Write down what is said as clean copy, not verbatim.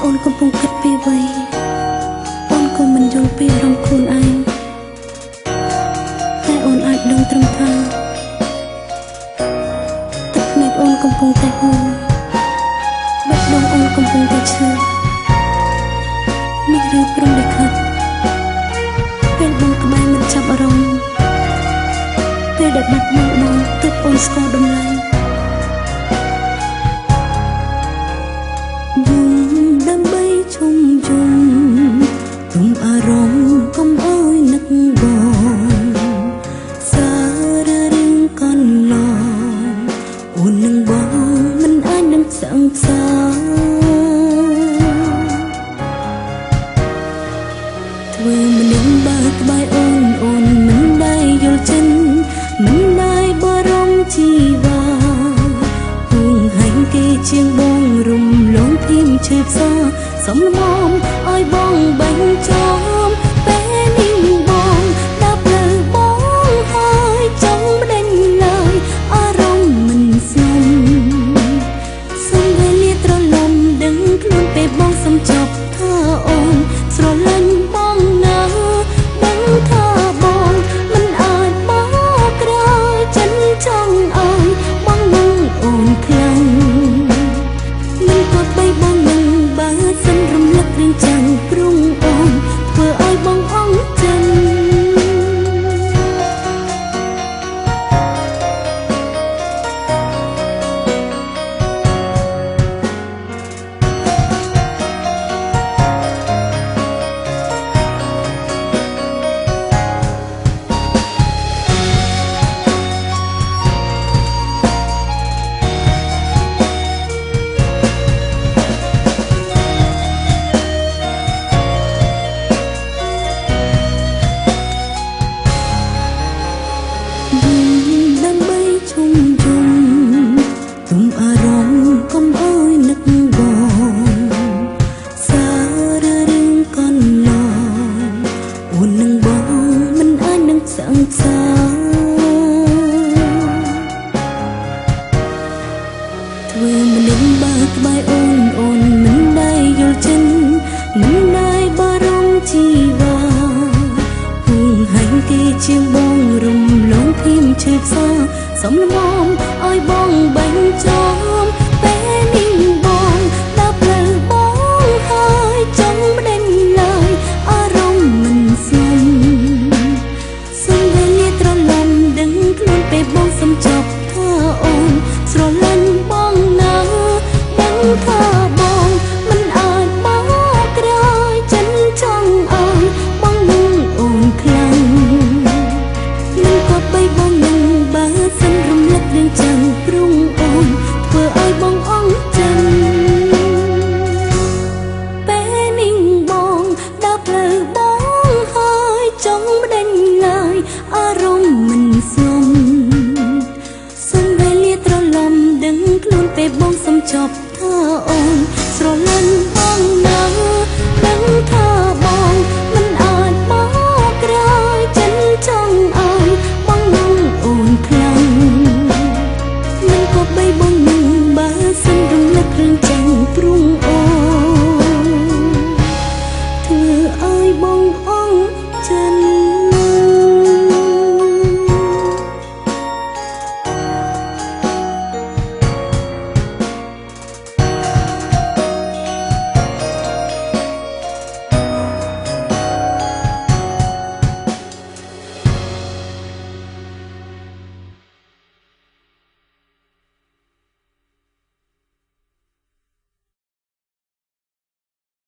អូនកំពុងគិតពីអ្វីអូនក៏មិនយល់ពីអារម្មណ៍ខ្លួនឯងតែអូនអាចដឹងត្រឹមថាទឹកភ្នែកអូនកំពុងតែហូរបេះដូងអូនកំពុងតែឈឺនេះឬព្រមលិខិតពេលបងក្បែរមិនចាប់អារម្មណ៍ពេលដែលបាត់បង់បងទើបអូនស្គាល់តម្លៃដើម្បីជុំជុំទុំអារម្មណ៍កុំអើយនឹកបងសាររឿងកន្លងអូននឹងបងមិនអាចនឹងសង្សារធ្វើម្នាក់បើក្បែរអូនអូនមិនដែលយល់ចិនមិនដែលបារម្ភជីវ៉ាពុងហាញ់គេជាងបងរំលងភីមឈឺផ្សាសំលមឲ្យបងបាញ់ចំពេលនេះបងដើរផ្លូវបងហើយចង់មិនដេញឡើយអារម្មណ៍មិនស្ងំសុំវេលាត្រលំដឹងខ្លួនពេលបងសំចប់ថាអូនស្រឡាញ់បងណាដឹងថាបងមិនអាចបោះក្រោយចិនចង់ឲ្យបងនឹងអូនខ្លាំងមិនក៏បីបងនឹងបើសិនរំលឹករឿងចាំងព្រំអូនធ្វើឲ្យបងអង្ចិនដើម្បីជុំជុំទុំអារម្មណ៍កុំអើយនឹកបងសាររឿងកន្លងអូននឹងបងមិនអាចនឹងសង្សារធ្វើម្នាក់បើក្បែរអូនអូនមិនដែលយល់ចិនមិនដែលបារម្ភជីវ៉ាពុងហាញ់គេជាងបងរំលងភីមឈឺផ្សាសំលមឲ្យបងបាញ់ចំពេលនេះបងដើរផ្លូវបងហើយចង់មិនដេញឡើយអារម្មណ៍មិនស្ងំសុំវេលាត្រលំដឹងខ្លួនពេលបងសំចប់ថាអូនស្រឡាញ់បងណាដឹងថាបងមិនអាចបោះក្រោយចិនចង់ឲ្យបងនឹងអូនខ្លាំងមិនក៏បីបងនឹងបើសិនរំលឹករឿងចាំងព្រំអូនធ្វើឲ្យបងអង្ចិនពេលនេះបងដើរផ្លូវបងហើយចង់មិនដេញឡើយអារម្មណ៍មិនស្ងំសុំវេលាត្រលំដឹងខ្លួនពេលបងសំចប់ថាអូនស្រឡាញ់